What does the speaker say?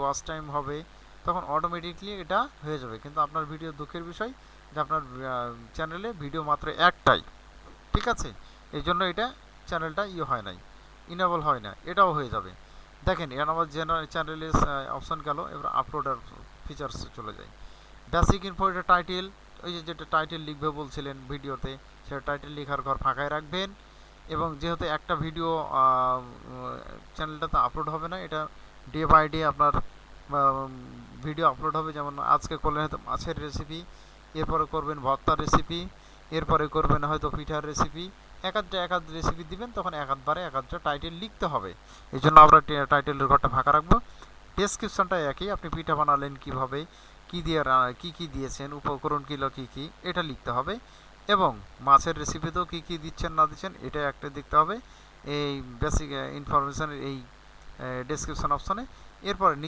Watch time হবে, তখন automatically এটা হয়ে যাবে। কিন্তু আপনার ভিডিও দুঃখের বিষয় যে আপনার চ্যানেলে ভিডিও মাত্র একটাই, ঠিক আছে, এই জন্য এটা চ্যানেলটা হয় নাই, ইনেবল হয় না। এটাও হয়ে যাবে। দেখেন এর আমার চ্যানেলের অপশন গেল, এবার আপলোডার ফিচার্স চলে যায়। বেসিক ইনফো, এটা টাইটেল, ওই যে যেটা টাইটেল লিখবে বলছিলেন ভিডিওতে, সেটা টাইটেল লেখার ঘর ফাঁকায় রাখবেন। এবং যেহেতু একটা ভিডিও চ্যানেলটাতে আপলোড হবে না, এটা ডে বাই ডে আপনার ভিডিও আপলোড হবে। যেমন আজকে করলেন হয়তো মাছের রেসিপি, এরপরে করবেন ভর্তার রেসিপি, এরপরে করবেন হয়তো পিঠার রেসিপি, এক আধ রেসিপি দিবেন, তখন এক আধবারে এক আধটা টাইটেল লিখতে হবে। এই জন্য আমরা টাইটেলের ঘরটা ফাঁকা রাখবো। ডেসক্রিপশনটা একই, আপনি পিঠা বানালেন কীভাবে, কী দিয়ে কী দিয়েছেন, উপকরণ কিলো কী কী, এটা লিখতে হবে। এবং মাছের রেসিপিতেও কী কী দিচ্ছেন না দিচ্ছেন এটা একটা দেখতে হবে এই বেসিক ইনফরমেশানের এই ডেসক্রিপশন অপশনে। এরপরে